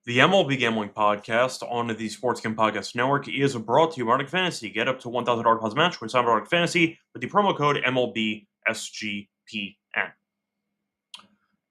The MLB Gambling Podcast on the Sports Gambling Podcast Network is brought to you by Arctic Fantasy. Get up to $1,000 deposit match with Arctic Fantasy with the promo code MLB SGPN.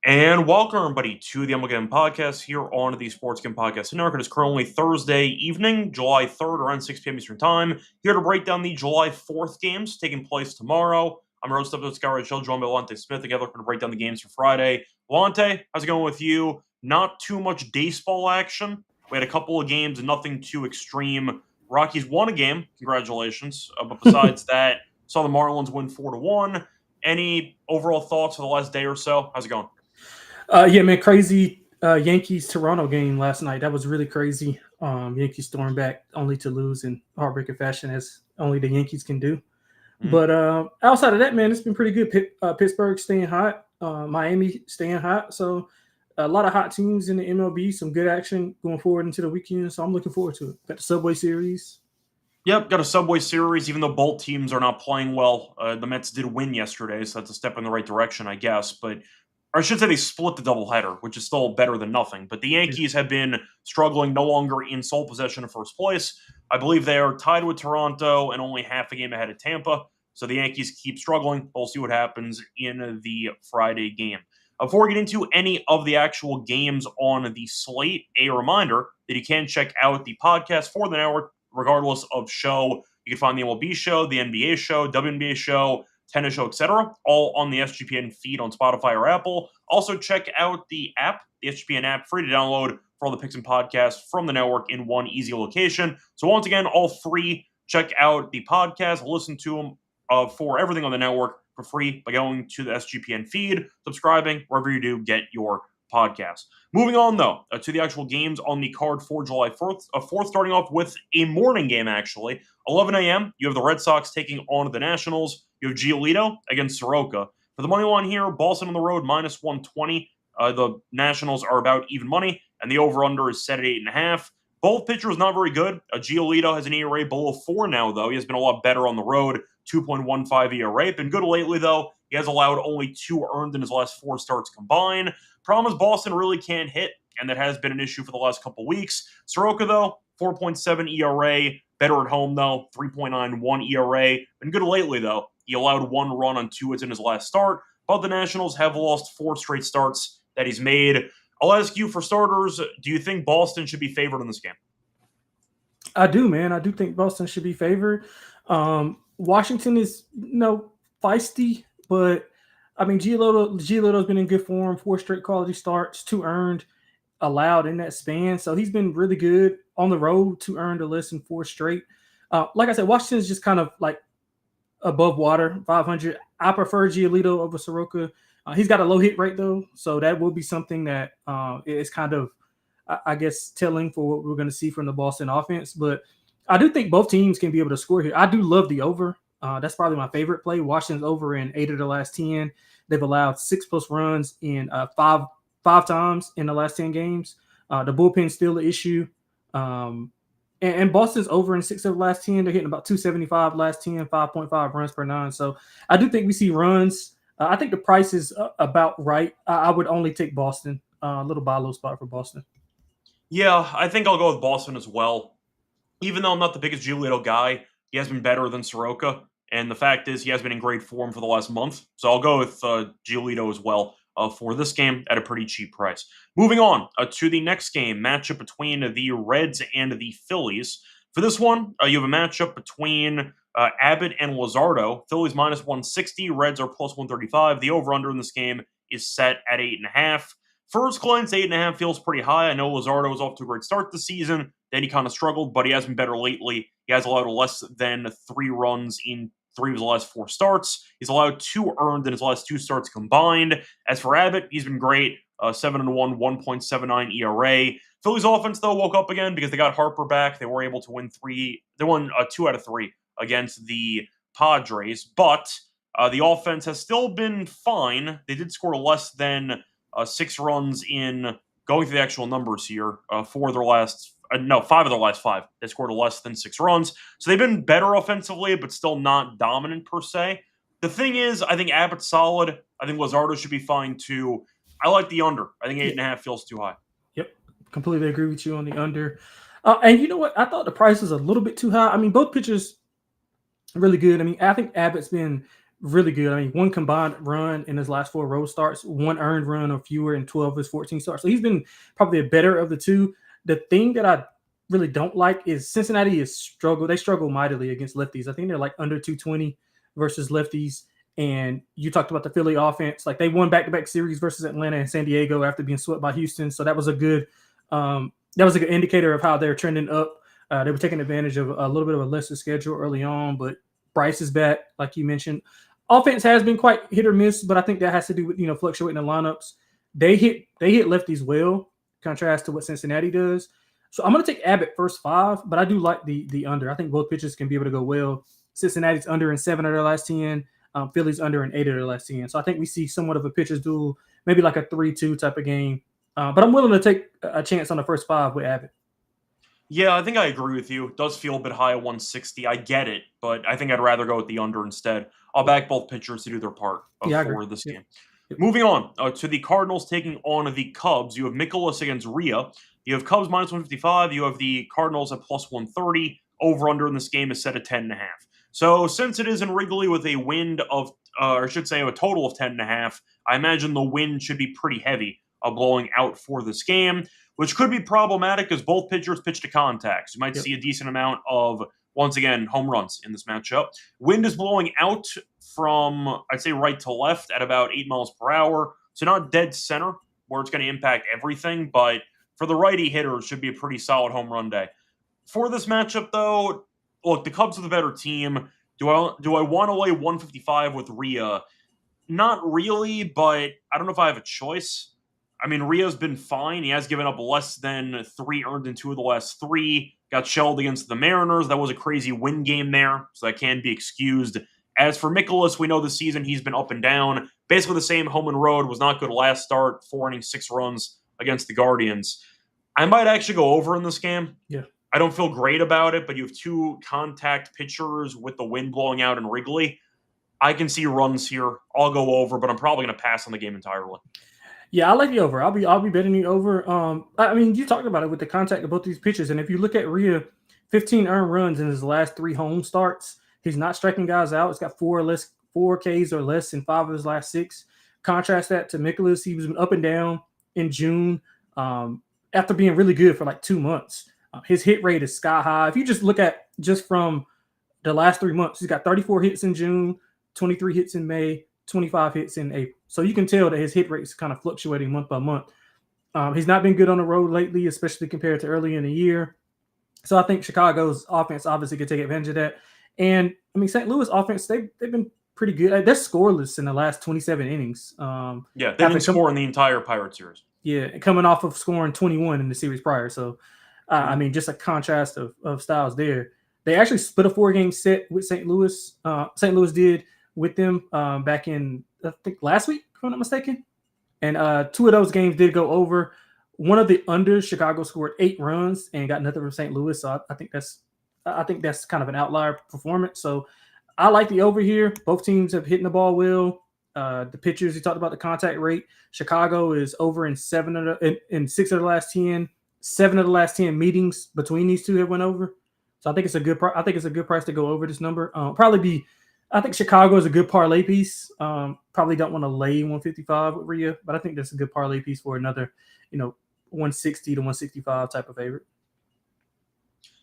And welcome, everybody, to the MLB Gambling Podcast here on the Sports Gambling Podcast Network. It is currently Thursday evening, July 3rd, around 6 p.m. Eastern Time. Here to break down the July 4th games taking place tomorrow. I'm your host of Reichel, joined by Lonte Smith. Together, we're going to break down the games for Friday. Lonte, how's it going with you? Not too much baseball action. We had a couple of games, nothing too extreme. Rockies won a game. Congratulations. But besides that, saw the Marlins win 4-1. Any overall thoughts for the last day or so? How's it going? Yeah, man, crazy Yankees-Toronto game last night. That was really crazy. Yankees stormed back only to lose in heartbreaking fashion, as only the Yankees can do. Mm-hmm. But outside of that, man, it's been pretty good. Pittsburgh staying hot. Miami staying hot. So a lot of hot teams in the MLB. Some good action going forward into the weekend. So I'm looking forward to it. Got the Subway Series. Yep, got a Subway Series, even though both teams are not playing well. The Mets did win yesterday, so that's a step in the right direction, I guess. But I should say they split the doubleheader, which is still better than nothing. But the Yankees have been struggling, no longer in sole possession of first place. I believe they are tied with Toronto and only half a game ahead of Tampa. So the Yankees keep struggling. We'll see what happens in the Friday game. Before we get into any of the actual games on the slate, a reminder that you can check out the podcast for the network, regardless of show. You can find the MLB show, the NBA show, WNBA show, tennis show, etc., all on the SGPN feed on Spotify or Apple. Also, check out the app, the SGPN app, free to download for all the picks and podcasts from the network in one easy location. So once again, all free. Check out the podcast, listen to them for everything on the network for free by going to the SGPN feed, subscribing, wherever you do get your podcast. Moving on, though, to the actual games on the card for July 4th, starting off with a morning game, actually. 11 a.m., you have the Red Sox taking on the Nationals. You have Giolito against Soroka. For the money line here, Boston on the road, minus 120. The Nationals are about even money, and the over-under is set at 8.5. Both pitchers not very good. Giolito has an ERA below 4 now, though. He has been a lot better on the road, 2.15 ERA. Been good lately, though. He has allowed only 2 earned in his last 4 starts combined. Problem is Boston really can't hit, and that has been an issue for the last couple weeks. Soroka, though, 4.7 ERA. Better at home, though, 3.91 ERA. Been good lately, though. He allowed 1 run on 2 hits in his last start, but the Nationals have lost 4 straight starts that he's made. I'll ask you, for starters, do you think Boston should be favored in this game? I do, man. I do think Boston should be favored. Washington is, feisty, but I mean, Giolito's been in good form, 4 straight quality starts, 2 earned, allowed in that span. So he's been really good on the road, 2 earned or less in 4 straight. Like I said, Washington is just kind of like above water, 500. I prefer Giolito over Soroka. He's got a low hit rate, though, so that will be something that is kind of, I guess, telling for what we're going to see from the Boston offense. But I do think both teams can be able to score here. I do love the over. That's probably my favorite play. Washington's over in 8 of the last 10. They've allowed 6+ runs in five times in the last 10 games. The bullpen's still an issue. And Boston's over in 6 of the last 10. They're hitting about 275 last 10, 5.5 runs per 9. So I do think we see runs. I think the price is about right. I would only take Boston. A little buy low spot for Boston. Yeah, I think I'll go with Boston as well. Even though I'm not the biggest Giolito guy, he has been better than Soroka. And the fact is, he has been in great form for the last month. So I'll go with Giolito as well for this game at a pretty cheap price. Moving on to the next game, matchup between the Reds and the Phillies. For this one, you have a matchup between Abbott and Luzardo. Phillies minus 160, Reds are plus 135. The over-under in this game is set at 8.5. First glance, 8.5 feels pretty high. I know Luzardo was off to a great start this season. Then he kind of struggled, but he has been better lately. He has allowed less than 3 runs in 3 of his last 4 starts. He's allowed 2 earned in his last 2 starts combined. As for Abbott, he's been great. 7-1, 1.79 ERA. Phillies offense, though, woke up again because they got Harper back. They were able to win 3. They won 2 out of 3 against the Padres, but the offense has still been fine. They did score less than 6 runs in going through the actual numbers here. 5 of their last 5. They scored less than 6 runs. So they've been better offensively, but still not dominant per se. The thing is, I think Abbott's solid. I think Luzardo should be fine too. I like the under. I think 8.5 feels too high. Yep. Completely agree with you on the under. And you know what? I thought the price was a little bit too high. I mean, both pitchers really good. I mean, I think Abbott's been really good. I mean, one combined run in his last 4 road starts, one earned run or fewer in 12 of his 14 starts. So he's been probably a better of the two. The thing that I really don't like is Cincinnati is struggle. They struggle mightily against lefties. I think they're like under 220 versus lefties. And you talked about the Philly offense. Like they won back-to-back series versus Atlanta and San Diego after being swept by Houston. So that was a good indicator of how they're trending up. They were taking advantage of a little bit of a lesser schedule early on, but Bryce is back, like you mentioned. Offense has been quite hit or miss, but I think that has to do with fluctuating the lineups. They hit lefties well, contrast to what Cincinnati does. So I'm going to take Abbott first 5, but I do like the under. I think both pitchers can be able to go well. Cincinnati's under in 7 of their last 10. Philly's under in 8 of their last 10. So I think we see somewhat of a pitcher's duel, maybe like a 3-2 type of game. But I'm willing to take a chance on the first 5 with Abbott. Yeah, I think I agree with you. It does feel a bit high at 160. I get it, but I think I'd rather go with the under instead. I'll back both pitchers to do their part for this game. Yep. Moving on to the Cardinals taking on the Cubs. You have Mikolas against Rhea. You have Cubs minus 155. You have the Cardinals at plus 130. Over-under in this game is set at 10.5. So since it is in Wrigley with a wind of, or I should say a total of 10.5, I imagine the wind should be pretty heavy blowing out for this game, which could be problematic as both pitchers pitch to contact. So you might see a decent amount of, once again, home runs in this matchup. Wind is blowing out from, I'd say, right to left at about 8 miles per hour. So not dead center where it's going to impact everything, but for the righty hitter, it should be a pretty solid home run day. For this matchup, though, look, the Cubs are the better team. Do I want to lay 155 with Rhea? Not really, but I don't know if I have a choice. I mean, Rhea's been fine. He has given up less than 3 earned in 2 of the last 3. Got shelled against the Mariners. That was a crazy win game there, so that can be excused. As for Mikolas, we know this season he's been up and down. Basically the same home and road. Was not good last start. 4 innings, 6 runs against the Guardians. I might actually go over in this game. Yeah. I don't feel great about it, but you have 2 contact pitchers with the wind blowing out in Wrigley. I can see runs here. I'll go over, but I'm probably going to pass on the game entirely. Yeah, I like the over. I'll be betting the over. I mean, you talked about it with the contact of both these pitchers, and if you look at Rhea, 15 earned runs in his last 3 home starts. He's not striking guys out. He's got 4 Ks or less in 5 of his last 6. Contrast that to Mikolas. He was up and down in June after being really good for like 2 months. His hit rate is sky high. If you just look at just from the last 3 months, he's got 34 hits in June, 23 hits in May, 25 hits in April. So you can tell that his hit rate is kind of fluctuating month by month. He's not been good on the road lately, especially compared to early in the year. So I think Chicago's offense obviously could take advantage of that. And I mean, St. Louis offense, they've been pretty good. They're scoreless in the last 27 innings. Yeah, they didn't score in the entire Pirate series. Yeah, coming off of scoring 21 in the series prior. So, I mean, just a contrast of styles there. They actually split a 4-game set with St. Louis. St. Louis did with them back in, I think, last week, if I'm not mistaken. And 2 of those games did go over. One of the unders, Chicago scored 8 runs and got nothing from St. Louis. So I think that's kind of an outlier performance. So I like the over here. Both teams have hitting the ball well. The pitchers, you talked about the contact rate. Chicago is over in 6 of the last 10. 7 of the last 10 meetings between these two have went over. So I think it's a good price to go over this number. I think Chicago is a good parlay piece. Probably don't want to lay 155 with Rhea, but I think that's a good parlay piece for another, 160 to 165 type of favorite.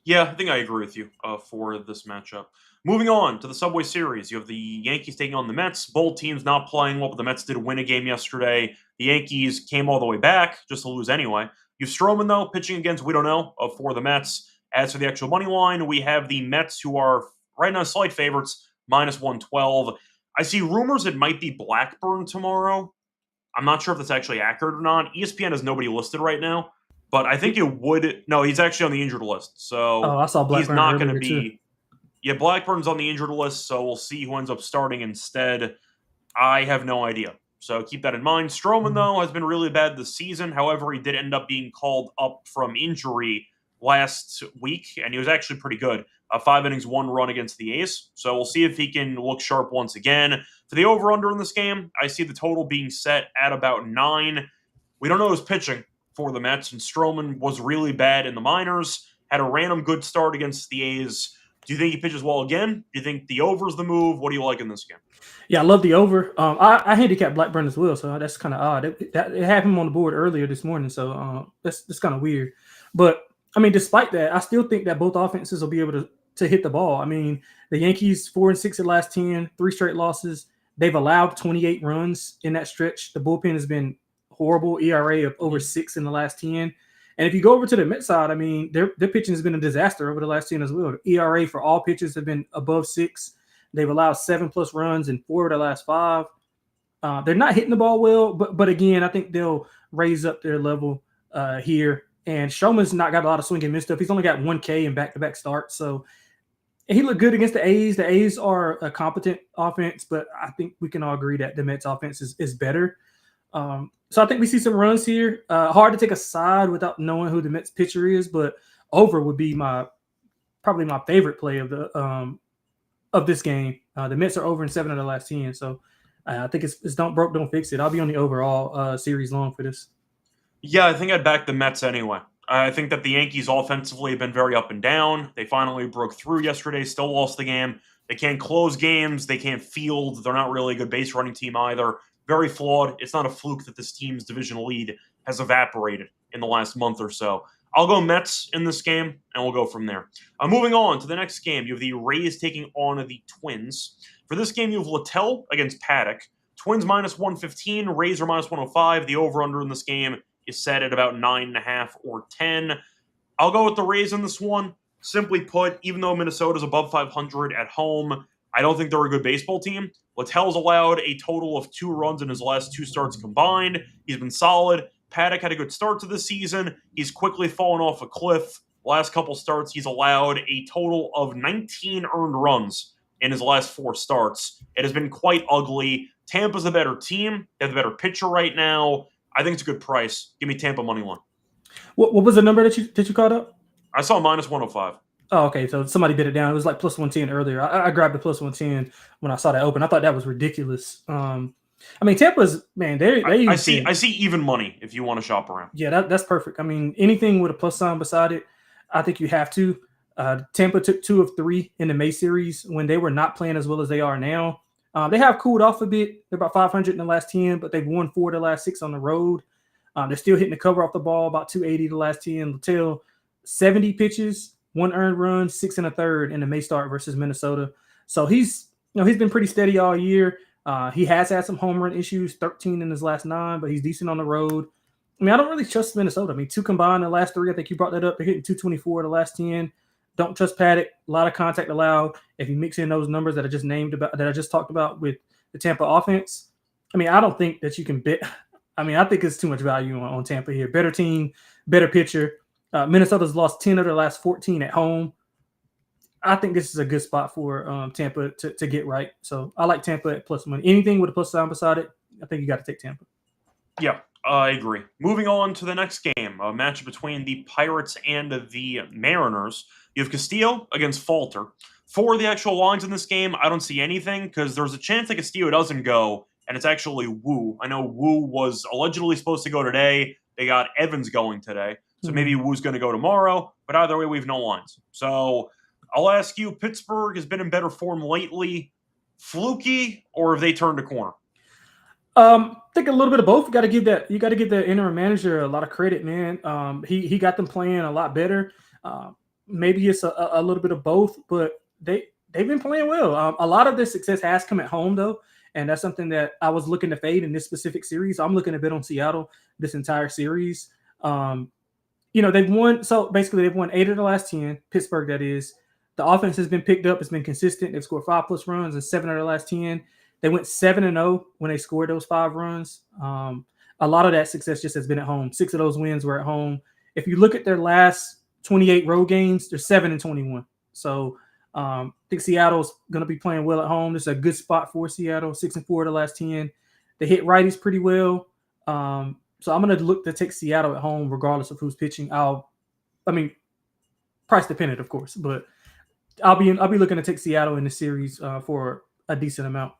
Yeah, I think I agree with you for this matchup. Moving on to the Subway Series, you have the Yankees taking on the Mets. Both teams not playing well, but the Mets did win a game yesterday. The Yankees came all the way back just to lose anyway. You have Stroman, though, pitching against we don't know for the Mets. As for the actual money line, we have the Mets, who are right now slight favorites, minus 112. I see rumors it might be Blackburn tomorrow. I'm not sure if that's actually accurate or not. ESPN has nobody listed right now, but I think it would. No, he's actually on the injured list. So I saw Blackburn. He's not going to be. Too. Yeah, Blackburn's on the injured list, so we'll see who ends up starting instead. I have no idea. So keep that in mind. Stroman, though, has been really bad this season. However, he did end up being called up from injury last week, and he was actually pretty good. 5 innings, 1 run against the A's. So we'll see if he can look sharp once again. For the over-under in this game, I see the total being set at about 9. We don't know who's pitching. for the Mets, and Stroman was really bad in the minors, had a random good start against the A's. Do you think he pitches well again? Do you think the over's the move? What do you like in this game? Yeah, I love the over. I handicapped Blackburn as well, so that's kind of odd. It had him on the board earlier this morning, so that's kind of weird. But I mean, despite that, I still think that both offenses will be able to hit the ball. I mean, the Yankees 4-6 at last 10, 3 straight losses. They've allowed 28 runs in that stretch. The bullpen has been horrible, ERA of over 6 in the last 10. And if you go over to the Mets side, I mean, their pitching has been a disaster over the last 10 as well. The ERA for all pitchers have been above 6. They've allowed 7+ runs in 4 of the last 5. They're not hitting the ball well, but again, I think they'll raise up their level here. And Showman's not got a lot of swing and miss stuff. He's only got 1 K in back-to-back starts. So he looked good against the A's. The A's are a competent offense, but I think we can all agree that the Mets offense is better. So I think we see some runs here. Hard to take a side without knowing who the Mets pitcher is, but over would be probably my favorite play of this game. The Mets are over in 7 of the last 10. So I think it's don't broke, don't fix it. I'll be on the overall series long for this. Yeah, I think I'd back the Mets anyway. I think that the Yankees offensively have been very up and down. They finally broke through yesterday, still lost the game. They can't close games. They can't field. They're not really a good base running team either. Very flawed. It's not a fluke that this team's divisional lead has evaporated in the last month or so. I'll go Mets in this game, and we'll go from there. Moving on to the next game, you have the Rays taking on the Twins. For this game, you have Littell against Paddock. Twins -115, Rays are -105. The over-under in this game is set at about 9.5 or 10. I'll go with the Rays in this one. Simply put, even though Minnesota's above 500 at home, I don't think they're a good baseball team. Littell's allowed a total of 2 runs in his last 2 starts combined. He's been solid. Paddock had a good start to the season. He's quickly fallen off a cliff. Last couple starts, he's allowed a total of 19 earned runs in his last 4 starts. It has been quite ugly. Tampa's the better team. They have the better pitcher right now. I think it's a good price. Give me Tampa money line. What was the number that you caught up? I saw -105. Oh, okay. So somebody bid it down. It was like +110 earlier. I grabbed the +110 when I saw that open. I thought that was ridiculous. I mean, Tampa's, man, I see even money if you want to shop around. Yeah, that's perfect. I mean, anything with a plus sign beside it, I think you have to. Tampa took 2 of 3 in the May series when they were not playing as well as they are now. They have cooled off a bit. They're about 500 in the last 10, but they've won 4 of the last 6 on the road. They're still hitting the cover off the ball, about 280 the last 10. Littell, 70 pitches, 1 earned run, 6 1/3 in the May start versus Minnesota. So he's been pretty steady all year. He has had some home run issues, 13 in his last 9, but he's decent on the road. I mean, I don't really trust Minnesota. I mean, 2 combined in the last 3. I think you brought that up. They're hitting 224 the last 10. Don't trust Paddock. A lot of contact allowed. If you mix in those numbers that I just talked about with the Tampa offense, I mean, I don't think that you can bet. I mean, I think it's too much value on Tampa here. Better team, better pitcher. Minnesota's lost 10 of their last 14 at home. I think this is a good spot for Tampa to get right. So I like Tampa at plus money. Anything with a plus sign beside it, I think you got to take Tampa. Yeah, I agree. Moving on to the next game, a match between the Pirates and the Mariners. You have Castillo against Falter. For the actual lines in this game, I don't see anything because there's a chance that Castillo doesn't go, and it's actually Wu. I know Wu was allegedly supposed to go today. They got Evans going today. So maybe Wu's going to go tomorrow, but either way, we have no lines. So I'll ask you, Pittsburgh has been in better form lately. Fluky, or have they turned a corner? I think a little bit of both. You got to give the interim manager a lot of credit, man. He got them playing a lot better. Maybe it's a little bit of both, but they've been playing well. A lot of their success has come at home, though, and that's something that I was looking to fade in this specific series. I'm looking to bet on Seattle this entire series. They've won. So basically, they've won 8 of the last 10. Pittsburgh, that is. The offense has been picked up. It's been consistent. They've scored 5+ runs in 7 of the last 10. They went 7-0 when they scored those 5 runs. A lot of that success just has been at home. 6 of those wins were at home. If you look at their last 28 road games, they're 7-21. So I think Seattle's going to be playing well at home. This is a good spot for Seattle. 6-4 of the last 10. They hit righties pretty well. So I'm going to look to take Seattle at home regardless of who's pitching. Price dependent, of course, but I'll be looking to take Seattle in the series for a decent amount.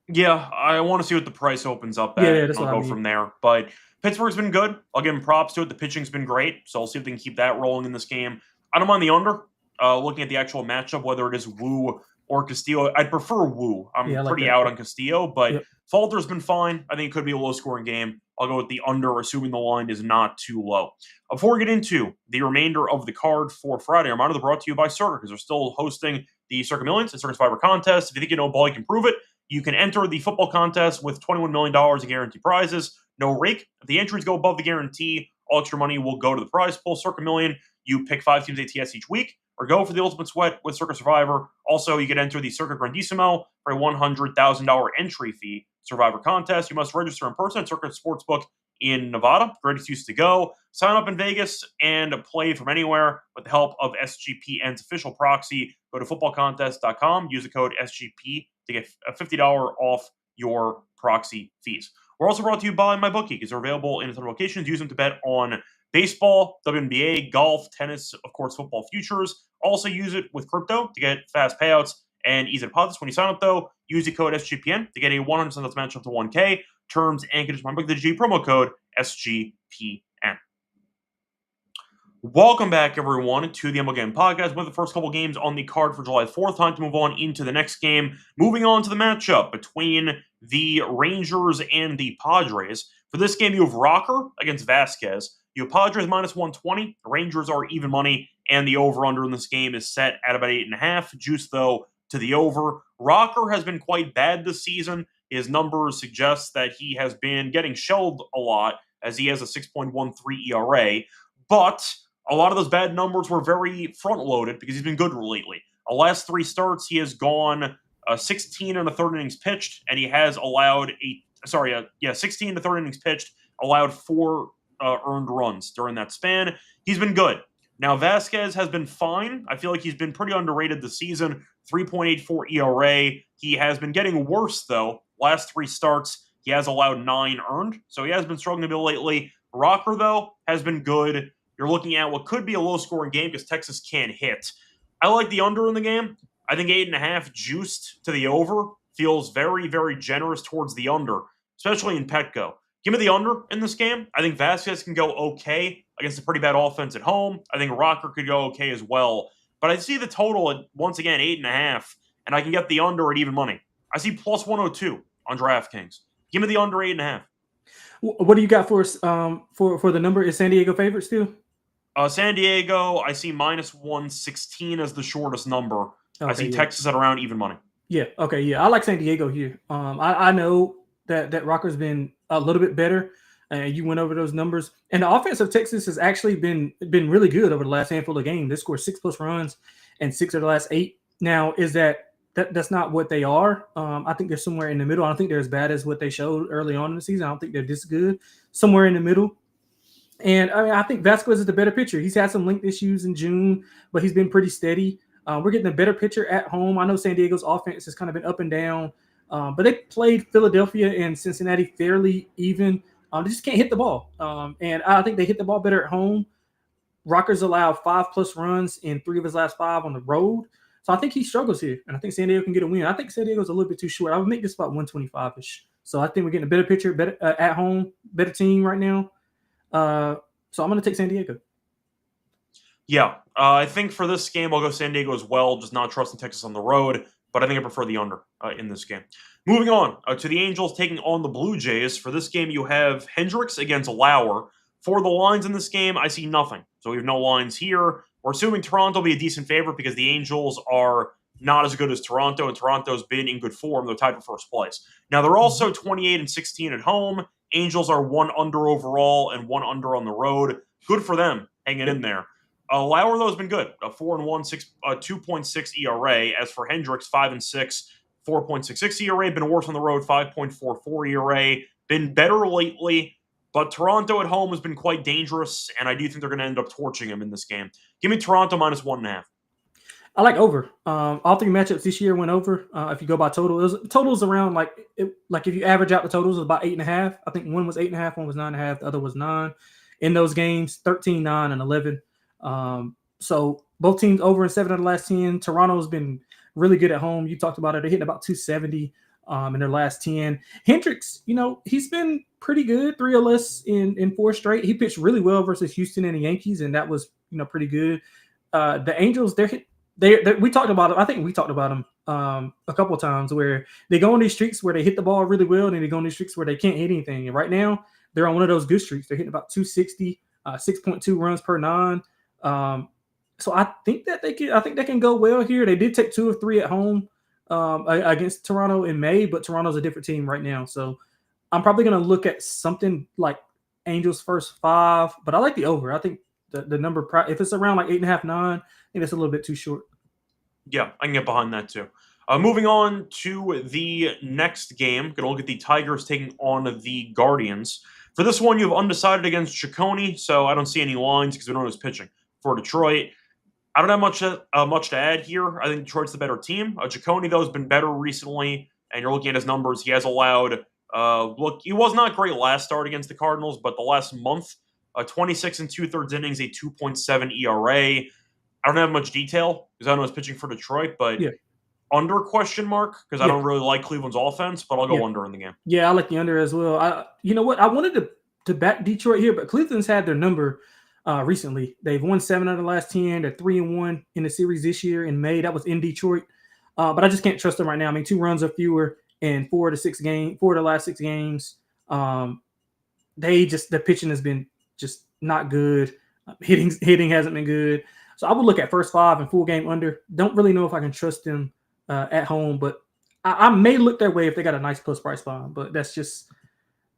Yeah, I want to see what the price opens up at. Yeah, that's I'll what go from there. But Pittsburgh's been good. I'll give them props to it. The pitching's been great, so I'll see if they can keep that rolling in this game. I don't mind the under. Looking at the actual matchup, whether it is Wu or Castillo, I'd prefer Wu. I'm pretty out on Castillo, but Falter's been fine. I think it could be a low-scoring game. I'll go with the under, assuming the line is not too low. Before we get into the remainder of the card for Friday, I'm brought to you by Circa, because they're still hosting the Circa Millions and Circa Survivor contest. If you think you know ball, you can prove it. You can enter the football contest with $21 million in guaranteed prizes. No rake. If the entries go above the guarantee, all extra money will go to the prize pool. Circa Million, you pick 5 teams ATS each week, or go for the ultimate sweat with Circa Survivor. Also, you can enter the Circa Grandissimo for a $100,000 entry fee Survivor contest. You must register in person at Circa Sportsbook in Nevada. Great excuse to go. Sign up in Vegas and play from anywhere with the help of SGPN's official proxy. Go to footballcontest.com. Use the code SGP to get a $50 off your proxy fees. We're also brought to you by MyBookie, because they're available in a ton of locations. Use them to bet on baseball, WNBA, golf, tennis, of course, football futures. Also use it with crypto to get fast payouts and easy deposits. When you sign up, though, use the code SGPN to get a 100% match up to 1K. Terms and conditions. MyBookie, the G promo code SGPN. Welcome back, everyone, to the MLB Gambling Podcast. With the first couple games on the card for July 4th, time to move on into the next game. Moving on to the matchup between the Rangers and the Padres. For this game, you have Rocker against Vasquez. You have Padres minus 120. Rangers are even money, and the over-under in this game is set at about 8.5. Juice, though, to the over. Rocker has been quite bad this season. His numbers suggest that he has been getting shelled a lot, as he has a 6.13 ERA. But a lot of those bad numbers were very front-loaded because he's been good lately. The last 3 starts, he has gone 16 and a third innings pitched, and he has allowed 16 and a third innings pitched, allowed 4 earned runs during that span. He's been good. Now, Vasquez has been fine. I feel like he's been pretty underrated this season. 3.84 ERA. He has been getting worse, though. Last 3 starts, he has allowed 9 earned, so he has been struggling a bit lately. Rocker, though, has been good. You're looking at what could be a low-scoring game because Texas can't hit. I like the under in the game. I think 8.5 juiced to the over feels very, very generous towards the under, especially in Petco. Give me the under in this game. I think Vasquez can go okay against a pretty bad offense at home. I think Rocker could go okay as well. But I see the total at, once again, 8.5, and I can get the under at even money. I see plus 102 on DraftKings. Give me the under 8.5. What do you got for us for the number? Is San Diego favorite still? San Diego, I see minus 116 as the shortest number. Okay, I see Texas at around even money. Yeah, okay, yeah. I like San Diego here. I know that Rocker's been a little bit better, and you went over those numbers. And the offense of Texas has actually been really good over the last handful of games. They scored 6+ runs and 6 of the last 8. Now, is that's not what they are. I think they're somewhere in the middle. I don't think they're as bad as what they showed early on in the season. I don't think they're this good. Somewhere in the middle. And I think Vasquez is the better pitcher. He's had some length issues in June, but he's been pretty steady. We're getting a better pitcher at home. I know San Diego's offense has kind of been up and down, but they played Philadelphia and Cincinnati fairly even. They just can't hit the ball. And I think they hit the ball better at home. Rocker's allowed 5+ runs in 3 of his last 5 on the road. So I think he struggles here, and I think San Diego can get a win. I think San Diego's a little bit too short. I would make this about 125-ish. So I think we're getting a better pitcher, better at home, better team right now. So I'm going to take San Diego. Yeah, I think for this game, I'll go San Diego as well, just not trusting Texas on the road, but I think I prefer the under in this game. Moving on to the Angels taking on the Blue Jays. For this game, you have Hendricks against Lauer. For the lines in this game, I see nothing. So we have no lines here. We're assuming Toronto will be a decent favorite because the Angels are not as good as Toronto, and Toronto's been in good form. They're tied for first place. Now, they're also 28-16 at home. Angels are 1 under overall and 1 under on the road. Good for them hanging in there. Lauer, though, has been good. 4-1, 2.6 ERA. As for Hendricks, 5-6, 4.66 ERA. Been worse on the road, 5.44 ERA. Been better lately, but Toronto at home has been quite dangerous, and I do think they're going to end up torching him in this game. Give me Toronto minus 1.5. I like over. All 3 matchups this year went over. If you go by total, totals around like if you average out the totals, it was about 8.5. I think one was 8.5, one was 9.5, the other was 9. In those games, 13, 9, and 11. So both teams over in 7 of the last 10. Toronto's been really good at home. You talked about it. They're hitting about 270. in their last 10. Hendricks, he's been pretty good, 3 or less in 4 straight. He pitched really well versus Houston and the Yankees, and that was pretty good. The Angels, we talked about them. I think we talked about them a couple of times where they go on these streaks where they hit the ball really well, and then they go on these streaks where they can't hit anything. And right now, they're on one of those good streaks. They're hitting about 260, 6.2 runs per 9. So I think that they can go well here. They did take 2 of 3 at home against Toronto in May, but Toronto's a different team right now. So I'm probably going to look at something like Angels first 5, but I like the over. I think the number, if it's around like 8.5, 9, I think that's a little bit too short. Yeah, I can get behind that too. Moving on to the next game, going to look at the Tigers taking on the Guardians. For this one, you have undecided against Ciccone, so I don't see any lines because we don't know who's pitching. For Detroit, I don't have much to add here. I think Detroit's the better team. Ciccone, though, has been better recently, and you're looking at his numbers. He has allowed, he was not great last start against the Cardinals, but the last month, 26 and 2/3 innings, a 2.7 ERA. I don't have much detail because I know he's pitching for Detroit, but under question mark because I don't really like Cleveland's offense, but I'll go under in the game. Yeah, I like the under as well. You know what? I wanted to back Detroit here, but Cleveland's had their number recently. They've won 7 out of the last 10. They're 3-1 in the series this year in May. That was in Detroit. But I just can't trust them right now. I mean, 2 runs or fewer in 4 of the last 6 games. The pitching has been just not good. Hitting hasn't been good. So I would look at first 5 and full game under. Don't really know if I can trust them at home, but I may look their way if they got a nice plus price bomb. But that's just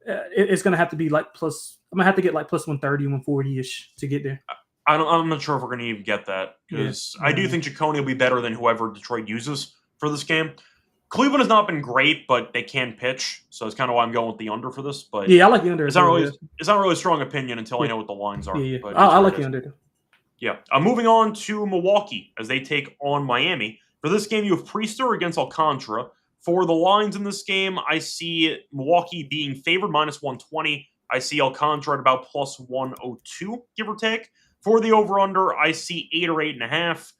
it's going to have to be like plus. I'm going to have to get like plus 130, 140-ish to get there. I'm not sure if we're going to even get that because I do think Ciccone will be better than whoever Detroit uses for this game. Cleveland has not been great, but they can pitch, so it's kind of why I'm going with the under for this. But yeah, I like the under. It's not really a strong opinion until I know what the lines are. Yeah. I like the under. Yeah. Moving on to Milwaukee as they take on Miami. For this game, you have Priester against Alcantara. For the lines in this game, I see Milwaukee being favored minus 120. I see Alcantara at about plus 102, give or take. For the over-under, I see 8 or 8.5.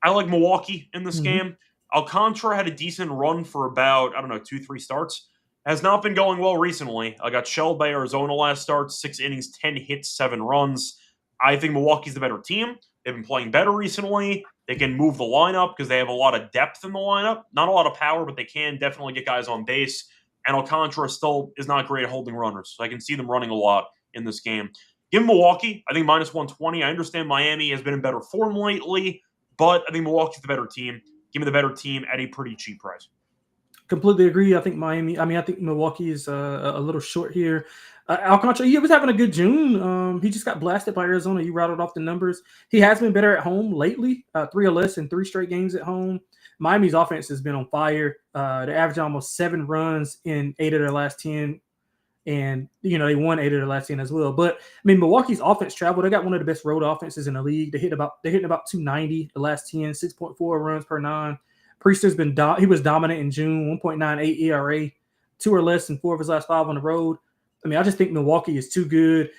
I like Milwaukee in this game. Alcantara had a decent run for about, 2-3 starts. Has not been going well recently. I got shelled by Arizona last start, 6 innings, 10 hits, 7 runs. I think Milwaukee's the better team. They've been playing better recently. They can move the lineup because they have a lot of depth in the lineup. Not a lot of power, but they can definitely get guys on base. And Alcantara still is not great at holding runners. So I can see them running a lot in this game. Give me Milwaukee. I think minus 120. I understand Miami has been in better form lately, but I think Milwaukee's the better team. Give me the better team at a pretty cheap price. Completely agree. I think Milwaukee is a little short here. Alcantara, he was having a good June. He just got blasted by Arizona. You rattled off the numbers. He has been better at home lately, 3 or less in 3 straight games at home. Miami's offense has been on fire. They average almost 7 runs in 8 of their last 10. And, they won 8 of their last 10 as well. But, Milwaukee's offense traveled. They got one of the best road offenses in the league. They're hitting about 290 the last 10, 6.4 runs per 9. Priester's he was dominant in June, 1.98 ERA, 2 or less in 4 of his last 5 on the road. I just think Milwaukee is too good.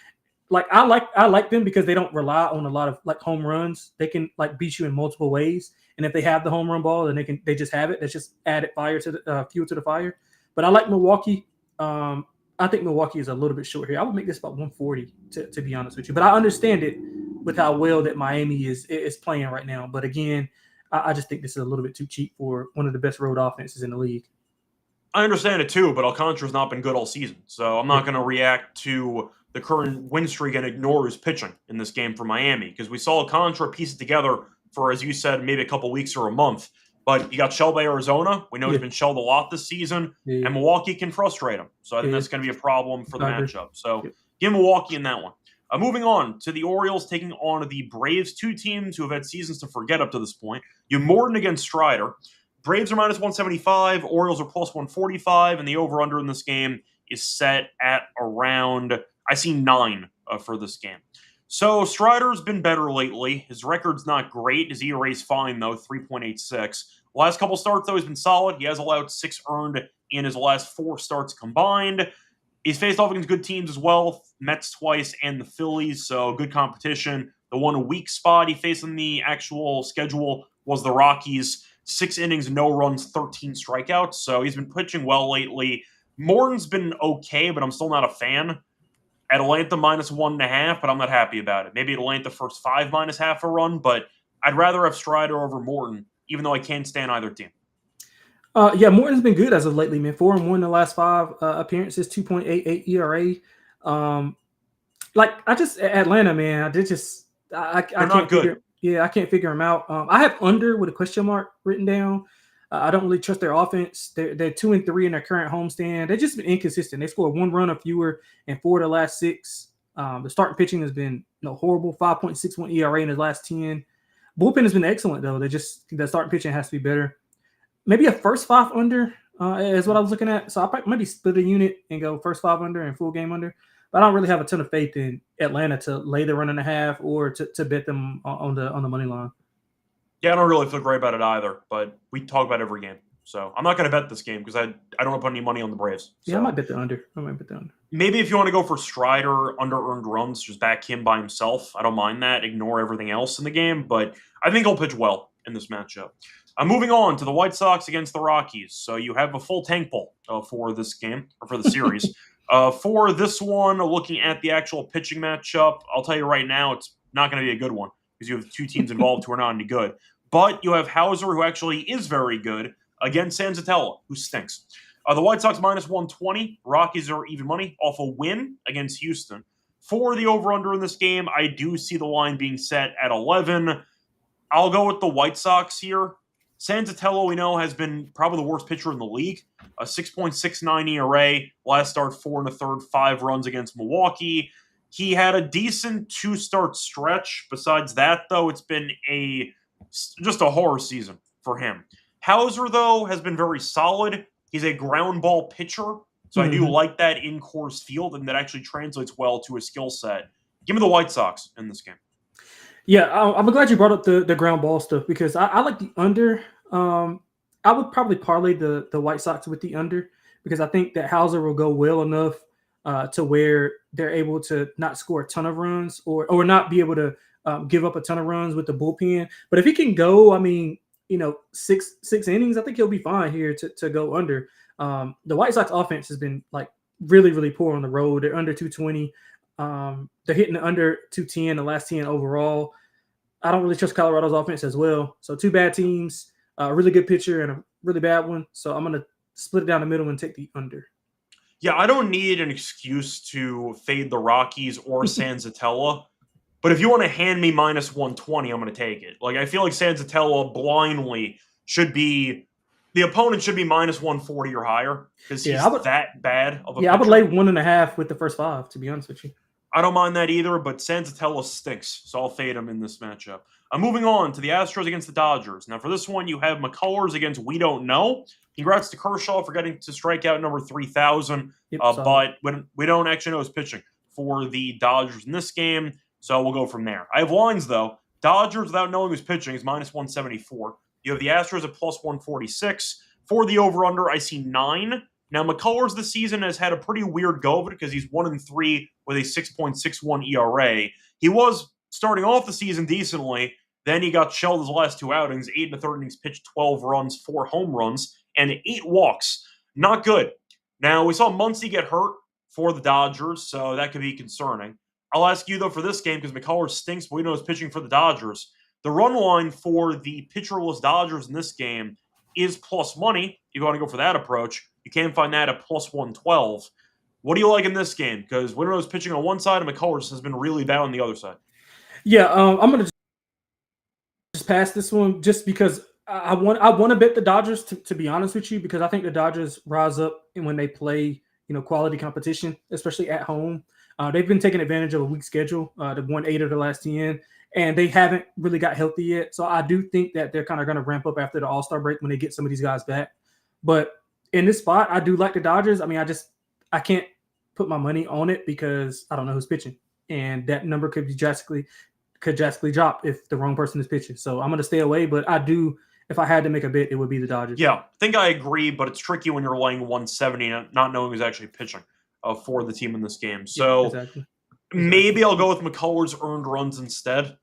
Like I like them because they don't rely on a lot of like home runs. They can like beat you in multiple ways. And if they have the home run ball, then they just have it. That's just added fire to the fuel to the fire. But I like Milwaukee. I think Milwaukee is a little bit short here. I would make this about 140 to be honest with you. But I understand it with how well that Miami is playing right now. But again, I just think this is a little bit too cheap for one of the best road offenses in the league. I understand it too, but Alcantara's not been good all season. So I'm not going to react to the current win streak and ignore his pitching in this game for Miami because we saw Alcantara piece it together for, as you said, maybe a couple weeks or a month. But he got shelled by Arizona. We know he's been shelled a lot this season, and Milwaukee can frustrate him. So I think that's going to be a problem for the matchup. So give Milwaukee in that one. Moving on to the Orioles taking on the Braves, 2 teams who have had seasons to forget up to this point. You have Morton against Strider. Braves are minus 175. Orioles are plus 145, and the over-under in this game is set at around, I see 9 for this game. So Strider's been better lately. His record's not great. His ERA's fine, though, 3.86. Last couple starts, though, he's been solid. He has allowed 6 earned in his last 4 starts combined. He's faced off against good teams as well, Mets twice and the Phillies, so good competition. The one weak spot he faced in the actual schedule was the Rockies. 6 innings, no runs, 13 strikeouts. So he's been pitching well lately. Morton's been okay, but I'm still not a fan. Atlanta minus 1.5, but I'm not happy about it. Maybe Atlanta first 5 minus half a run, but I'd rather have Strider over Morton, even though I can't stand either team. Yeah, Morton's been good as of lately, man. 4-1 the last 5 appearances, 2.88 ERA. Atlanta, man. I can't figure. Yeah, I can't figure them out. I have under with a question mark written down. I don't really trust their offense. They're 2-3 in their current homestand. They've just been inconsistent. They scored 1 run or fewer in 4 of the last 6. The starting pitching has been horrible. 5.61 ERA in the last 10. Bullpen has been excellent though. The starting pitching has to be better. Maybe a first 5 under is what I was looking at. So I maybe split a unit and go first 5 under and full game under. But I don't really have a ton of faith in Atlanta to lay the 1.5 or to bet them on the money line. Yeah, I don't really feel great about it either, but we talk about every game. So I'm not going to bet this game because I don't want to put any money on the Braves. So yeah, I might bet the under. Maybe if you want to go for Strider, under-earned runs, just back him by himself. I don't mind that. Ignore everything else in the game, but I think he'll pitch well in this matchup. Moving on to the White Sox against the Rockies. So you have a full tank pull for this game, or for the series. For this one, looking at the actual pitching matchup, I'll tell you right now, it's not going to be a good one because you have 2 teams involved who are not any good. But you have Hauser, who actually is very good, against Sanzatella, who stinks. The White Sox minus 120. Rockies are even money off a win against Houston. For the over-under in this game, I do see the line being set at 11. I'll go with the White Sox here. Sanzatella, we know, has been probably the worst pitcher in the league. A 6.69 ERA. Last start, 4 1/3, 5 runs against Milwaukee. He had a decent 2-start stretch. Besides that, though, it's been just a horror season for him. Hauser, though, has been very solid. He's a ground ball pitcher, so I do like that in Coors Field, and that actually translates well to his skill set. Give me the White Sox in this game. Yeah, I'm glad you brought up the ground ball stuff because I like the under. I would probably parlay the White Sox with the under because I think that Hauser will go well enough to where they're able to not score a ton of runs or not be able to give up a ton of runs with the bullpen. But if he can go, 6 innings, I think he'll be fine here to go under. The White Sox offense has been like really, really poor on the road. They're under 220. They're hitting under 210 the last 10 overall. I don't really trust Colorado's offense as well. So 2 bad teams, a really good pitcher and a really bad one. So I'm going to split it down the middle and take the under. Yeah, I don't need an excuse to fade the Rockies or Sanzatella. But if you want to hand me minus 120, I'm going to take it. Like, I feel like Sanzatella blindly the opponent should be minus 140 or higher because he's that bad of a pitcher. I would lay 1.5 with the first 5, to be honest with you. I don't mind that either, but Sanzatella stinks, so I'll fade him in this matchup. Moving on to the Astros against the Dodgers. Now, for this one, you have McCullers against We Don't Know. Congrats to Kershaw for getting to strikeout number 3,000, but we don't actually know his pitching for the Dodgers in this game, so we'll go from there. I have lines, though. Dodgers, without knowing who's pitching, is minus 174. You have the Astros at plus 146. For the over-under, I see 9. Now, McCullers this season has had a pretty weird go of it because he's 1-3 with a 6.61 ERA. He was starting off the season decently. Then he got shelled his last 2 outings, 8 1/3 innings pitched, 12 runs, 4 home runs, and 8 walks. Not good. Now, we saw Muncy get hurt for the Dodgers, so that could be concerning. I'll ask you, though, for this game, because McCullers stinks, but we know he's pitching for the Dodgers. The run line for the pitcherless Dodgers in this game is plus money. If you want to go for that approach, you can find that at plus 112. What do you like in this game? Because we know he's pitching on one side, and McCullers has been really bad on the other side. Yeah, I'm going to just pass this one just because I want to bet the Dodgers, to be honest with you, because I think the Dodgers rise up when they play, quality competition, especially at home. They've been taking advantage of a weak schedule. They've won 8 of the last 10, and they haven't really got healthy yet. So I do think that they're kind of going to ramp up after the All-Star break when they get some of these guys back. But in this spot, I do like the Dodgers. I mean, I can't put my money on it because I don't know who's pitching, and that number could drastically drop if the wrong person is pitching. So I'm going to stay away. But I do. If I had to make a bet, it would be the Dodgers. Yeah, I think I agree, but it's tricky when you're laying 170 and not knowing who's actually pitching for the team in this game. So exactly. Maybe I'll go with McCullers' earned runs instead.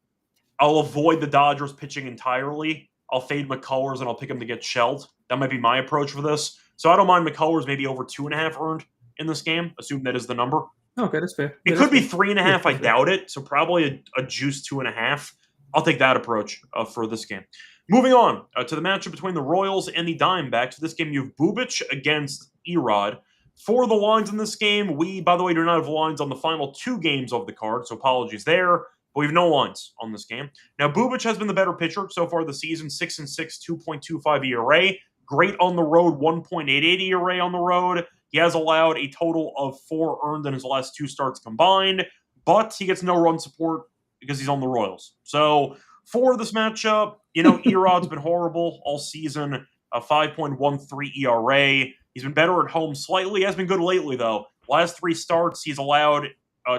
I'll avoid the Dodgers pitching entirely. I'll fade McCullers and I'll pick him to get shelled. That might be my approach for this. So I don't mind McCullers maybe over 2.5 earned in this game. Assume that is the number. Okay, that's fair. It could be 3.5. I doubt it. So probably a juice 2.5. I'll take that approach for this game. Moving on to the matchup between the Royals and the Diamondbacks. For this game, you have Bubic against Erod. For the lines in this game, we, by the way, do not have lines on the final 2 games of the card, so apologies there. But we have no lines on this game. Now, Bubic has been the better pitcher so far this season, 6-6, 2.25 ERA. Great on the road, 1.88 ERA on the road. He has allowed a total of 4 earned in his last 2 starts combined, but he gets no run support because he's on the Royals. So for this matchup, Erod's been horrible all season, a 5.13 ERA. He's been better at home slightly. He has been good lately, though. Last 3 starts, he's allowed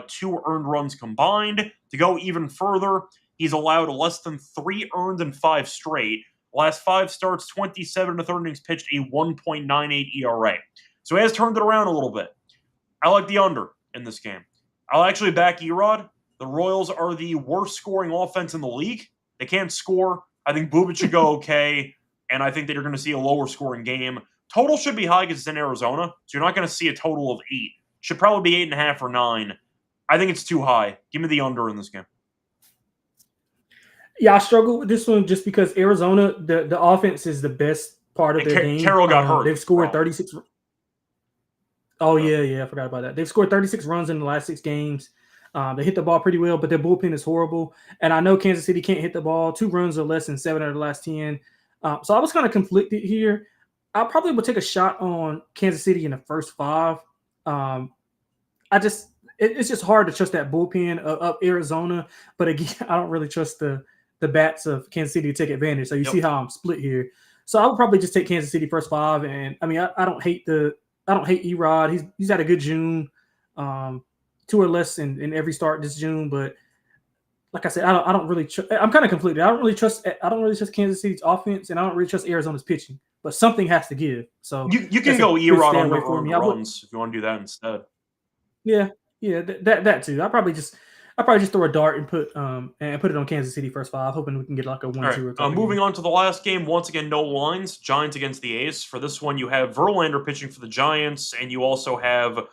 2 earned runs combined. To go even further, he's allowed less than 3 earned in 5 straight. Last 5 starts, 27 to 30 innings pitched, a 1.98 ERA. So he has turned it around a little bit. I like the under in this game. I'll actually back Erod. The Royals are the worst scoring offense in the league. They can't score. I think Bubic should go okay, and I think that you're going to see a lower scoring game. Total should be high because it's in Arizona, so you're not going to see a total of 8. Should probably be 8.5 or 9. I think it's too high. Give me the under in this game. Yeah, I struggle with this one just because Arizona, the offense is the best part of their game. Carroll got hurt. They've scored 36. Oh, yeah, I forgot about that. They've scored 36 runs in the last 6 games. They hit the ball pretty well, but their bullpen is horrible. And I know Kansas City can't hit the ball. 2 runs or less in 7 out of the last 10. So I was kind of conflicted here. I probably would take a shot on Kansas City in the first 5. It's just hard to trust that bullpen of Arizona. But again, I don't really trust the bats of Kansas City to take advantage. So you see how I'm split here. So I would probably just take Kansas City first 5. And I mean, I don't hate Erod. He's had a good June. 2 or less in every start this June, but like I said, I don't really. I'm kind of conflicted. I don't really trust Kansas City's offense, and I don't really trust Arizona's pitching. But something has to give. So you can go Erod on the runs if you want to do that instead. Yeah, that too. I probably just throw a dart and put it on Kansas City first 5, hoping we can get like a 1-2. Right. Moving on to the last game, once again, no lines. Giants against the A's. For this one, you have Verlander pitching for the Giants, and you also have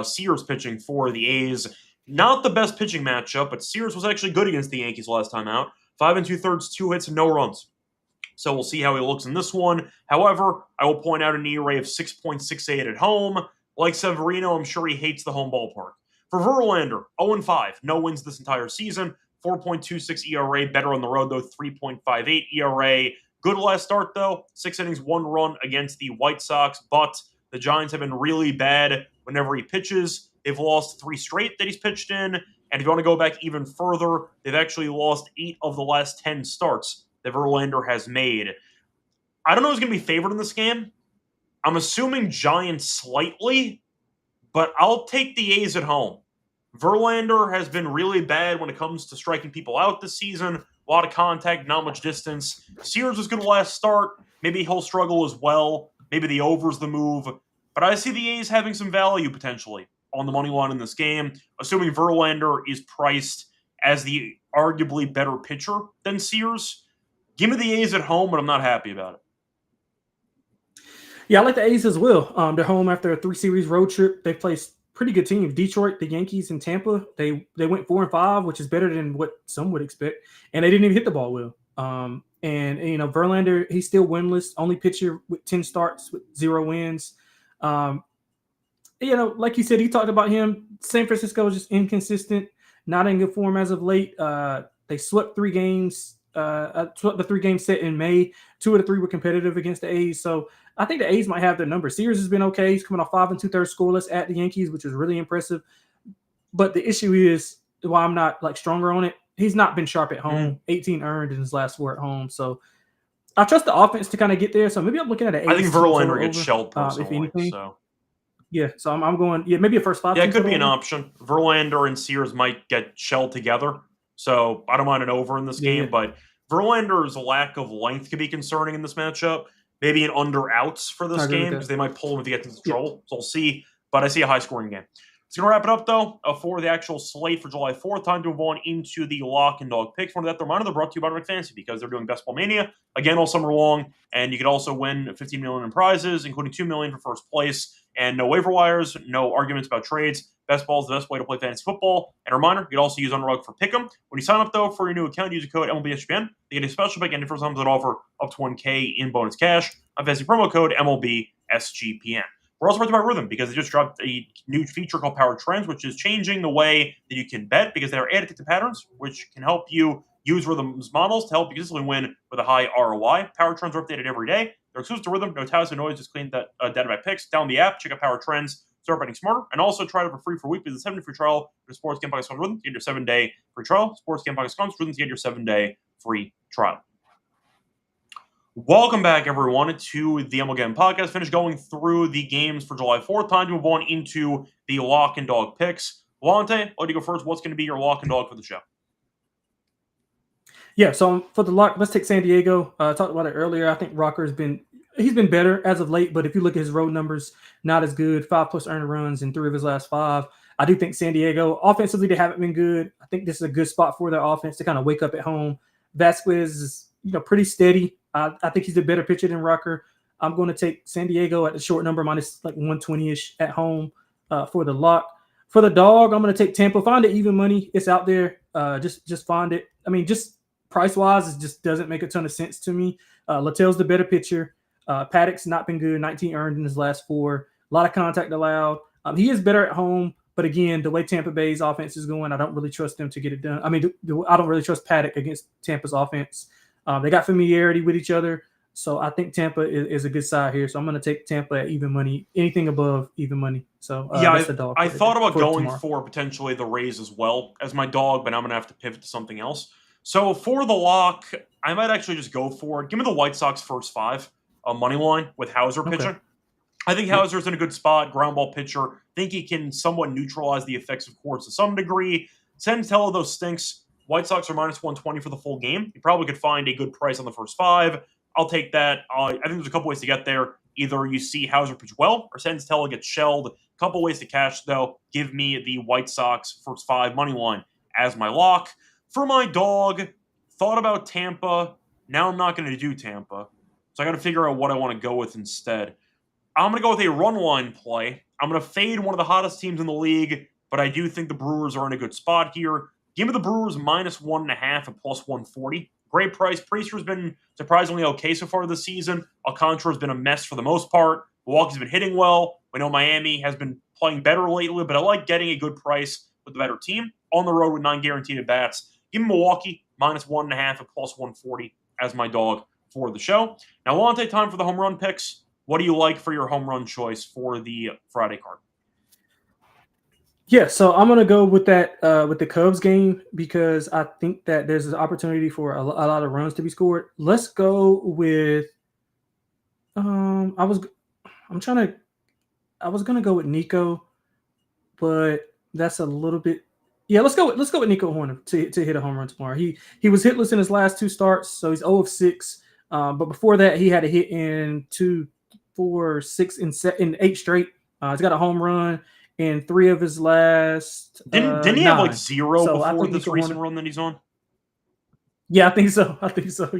Sears pitching for the A's. Not the best pitching matchup, but Sears was actually good against the Yankees last time out. 5 2/3, 2 hits, and no runs. So we'll see how he looks in this one. However, I will point out an ERA of 6.68 at home. Like Severino, I'm sure he hates the home ballpark. For Verlander, 0-5, no wins this entire season. 4.26 ERA, better on the road though, 3.58 ERA. Good last start though, 6 innings, 1 run against the White Sox, but the Giants have been really bad whenever he pitches. They've lost 3 straight that he's pitched in. And if you want to go back even further, they've actually lost 8 of the last 10 starts that Verlander has made. I don't know who's going to be favored in this game. I'm assuming Giants slightly, but I'll take the A's at home. Verlander has been really bad when it comes to striking people out this season. A lot of contact, not much distance. Sears was good last start. Maybe he'll struggle as well. Maybe the over's the move. But I see the A's having some value potentially on the money line in this game, assuming Verlander is priced as the arguably better pitcher than Sears. Give me the A's at home, but I'm not happy about it. Yeah, I like the A's as well. They're home after a 3-series road trip. They placed pretty good teams. Detroit, the Yankees, and Tampa. They went 4-5, which is better than what some would expect. And they didn't even hit the ball well. And Verlander, he's still winless. Only pitcher with 10 starts with 0 wins. Like you said, he talked about him. San Francisco is just inconsistent, not in good form as of late. They swept 3 games. Swept the 3-game set in May. 2 of the 3 were competitive against the A's. So I think the A's might have their number. Sears has been okay. He's coming off 5 2/3 scoreless at the Yankees, which is really impressive. But the issue is why I'm not stronger on it. He's not been sharp at home. 18 earned in his last 4 at home. So I trust the offense to kind of get there. So maybe I'm looking at an A's. I think Verlander gets shelled personally. If anything. So. Yeah, so I'm going. Yeah, maybe a first 5. Yeah, it could be an option. Verlander and Sears might get shelled together. So I don't mind an over in this game, but Verlander's lack of length could be concerning in this matchup. Maybe an under outs for this game because they might pull him if he gets into trouble. So we'll see. But I see a high-scoring game. It's going to wrap it up, though, for the actual slate for July 4th. Time to move on into the lock and dog picks. One of that, the reminder, they're brought to you by Rick Fantasy because they're doing Best Ball Mania again all summer long, and you could also win $15 million in prizes, including $2 million for first place, and no waiver wires, no arguments about trades. Best Ball is the best way to play fantasy football. And a reminder, you can also use Underdog for Pick'em. When you sign up, though, for your new account, use the code MLB SGPN. You get a special pick and different times that offer up to $1K in bonus cash. On fantasy promo code MLB SGPN. We're also brought to you by Rhythm because they just dropped a new feature called Power Trends, which is changing the way that you can bet because they are addictive patterns, which can help you use Rhythm's models to help you consistently win with a high ROI. Power Trends are updated every day. They're exclusive to Rhythm. No ties, no noise, just clean that data by picks. Download the app, check out Power Trends, start betting smarter, and also try it for free for a week with a 7-day free trial for Sports Gambling Podcast Rhythm to get your 7-day free trial. Sports Gambling Podcast Rhythm to get your 7-day free trial. Welcome back, everyone, to the MLB Gambling Podcast. Finished going through the games for July 4th. Time to move on into the lock and dog picks. Lonte, I'll let you go first. What's going to be your lock and dog for the show? Yeah, so for the lock, let's take San Diego. I talked about it earlier. I think Rocker's he's been better as of late, but if you look at his road numbers, not as good. 5+ earned runs in 3 of his last 5. I do think San Diego, offensively, they haven't been good. I think this is a good spot for their offense to kind of wake up at home. Vasquez is pretty steady. I think he's a better pitcher than Rocker. I'm going to take San Diego at the short number, minus like 120-ish at home for the lock. For the dog, I'm going to take Tampa. Find it even money. It's out there. Just find it. I mean, just price-wise, it just doesn't make a ton of sense to me. Littell's the better pitcher. Paddock's not been good. 19 earned in his last 4. A lot of contact allowed. He is better at home. But again, the way Tampa Bay's offense is going, I don't really trust them to get it done. I mean, I don't really trust Paddock against Tampa's offense. They got familiarity with each other. So I think Tampa is a good side here. So I'm going to take Tampa at even money, anything above even money. So that's the dog. I thought about going for potentially the Rays as well as my dog, but I'm going to have to pivot to something else. So for the lock, I might actually just go for it. Give me the White Sox first 5, money line with Hauser pitching. Okay. I think Hauser's in a good spot, ground ball pitcher. I think he can somewhat neutralize the effects of Courts to some degree. Santella, though, stinks. White Sox are minus 120 for the full game. You probably could find a good price on the first 5. I'll take that. I think there's a couple ways to get there. Either you see Hauser pitch well, or Santella gets shelled. A couple ways to cash, though. Give me the White Sox first 5 money line as my lock. For my dog, thought about Tampa. Now I'm not going to do Tampa. So I got to figure out what I want to go with instead. I'm going to go with a run line play. I'm going to fade one of the hottest teams in the league, but I do think the Brewers are in a good spot here. Give me the Brewers minus 1.5 at plus 140. Great price. Priester's been surprisingly okay so far this season. Alcantara's been a mess for the most part. Milwaukee's been hitting well. We know Miami has been playing better lately, but I like getting a good price with the better team on the road with 9 guaranteed at bats. Give me Milwaukee minus 1.5 at plus 140 as my dog for the show. Now, Lonte, time for the home run picks. What do you like for your home run choice for the Friday card? Yeah, so I'm going to go with that with the Cubs game because I think that there's an opportunity for a lot of runs to be scored. Let's go with I was going to go with Nico, but that's a little bit. Yeah, let's go with Nico Horner to hit a home run tomorrow. He was hitless in his last 2 starts, so he's 0 of 6. But before that, he had a hit in 2, 4, 6, in 8 straight. He's got a home run in 3 of his last. Didn't he 9. have like 0 so before this recent run that he's on? Yeah, I think so.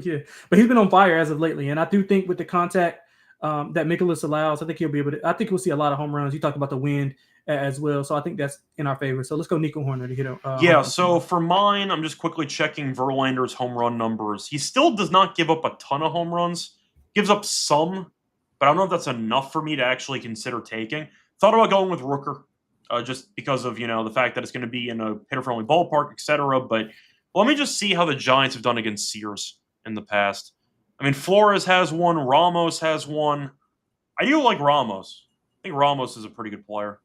Yeah, but he's been on fire as of lately, and I do think with the contact that Mikolas allows, I think he'll be able to. I think we'll see a lot of home runs. You talked about the wind as well, so I think that's in our favor. So let's go Nico Horner to hit a. Yeah. So for mine, I'm just quickly checking Verlander's home run numbers. He still does not give up a ton of home runs. Gives up some, but I don't know if that's enough for me to actually consider taking. Thought about going with Rooker, just because of the fact that it's going to be in a hitter-friendly ballpark, etc. But let me just see how the Giants have done against Sears in the past. I mean, Flores has one, Ramos has one. I do like Ramos. I think Ramos is a pretty good player.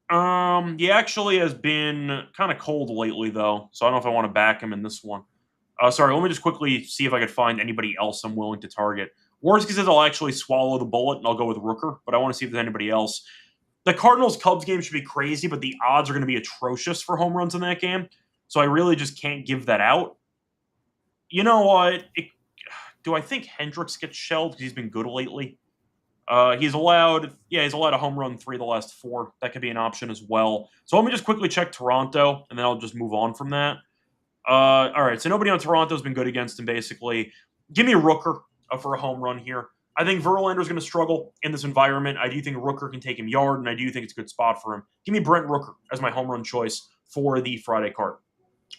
He actually has been kind of cold lately, though, so I don't know if I want to back him in this one. Sorry, let me just quickly see if I could find anybody else I'm willing to target. Worst case is I'll actually swallow the bullet and I'll go with Rooker, but I want to see if there's anybody else. The Cardinals-Cubs game should be crazy, but the odds are going to be atrocious for home runs in that game, so I really just can't give that out. You know what? Do I think Hendricks gets shelled because he's been good lately? He's allowed a home run 3 the last 4. That could be an option as well. So let me just quickly check Toronto, and then I'll just move on from that. All right, so nobody on Toronto's been good against him, basically. Give me Rooker for a home run here. I think Verlander's going to struggle in this environment. I do think Rooker can take him yard, and I do think it's a good spot for him. Give me Brent Rooker as my home run choice for the Friday card.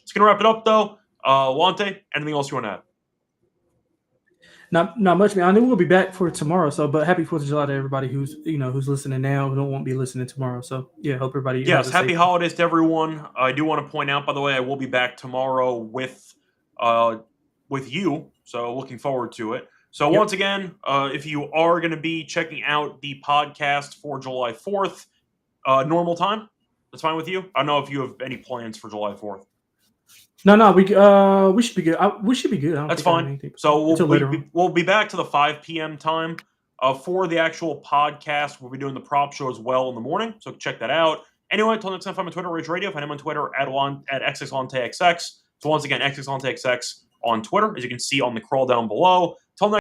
It's going to wrap it up, though. Lonte, anything else you want to add? Not much, man. I know we'll be back for tomorrow. So, but happy 4th of July to everybody who's listening now, who won't be listening tomorrow. So, yeah, hope everybody. Yes, happy holidays to everyone. I do want to point out, by the way, I will be back tomorrow with you. So, looking forward to it. So, once again, if you are going to be checking out the podcast for July 4th, normal time, that's fine with you. I don't know if you have any plans for July 4th. No, we should be good. We should be good. That's fine. So we'll be back to the 5 p.m. time for the actual podcast. We'll be doing the prop show as well in the morning, so check that out. Anyway, until next time, find me on Twitter, Rage Radio. Find him on Twitter at XXLonteXX. So once again, XXLonteXX on Twitter, as you can see on the crawl down below. Till next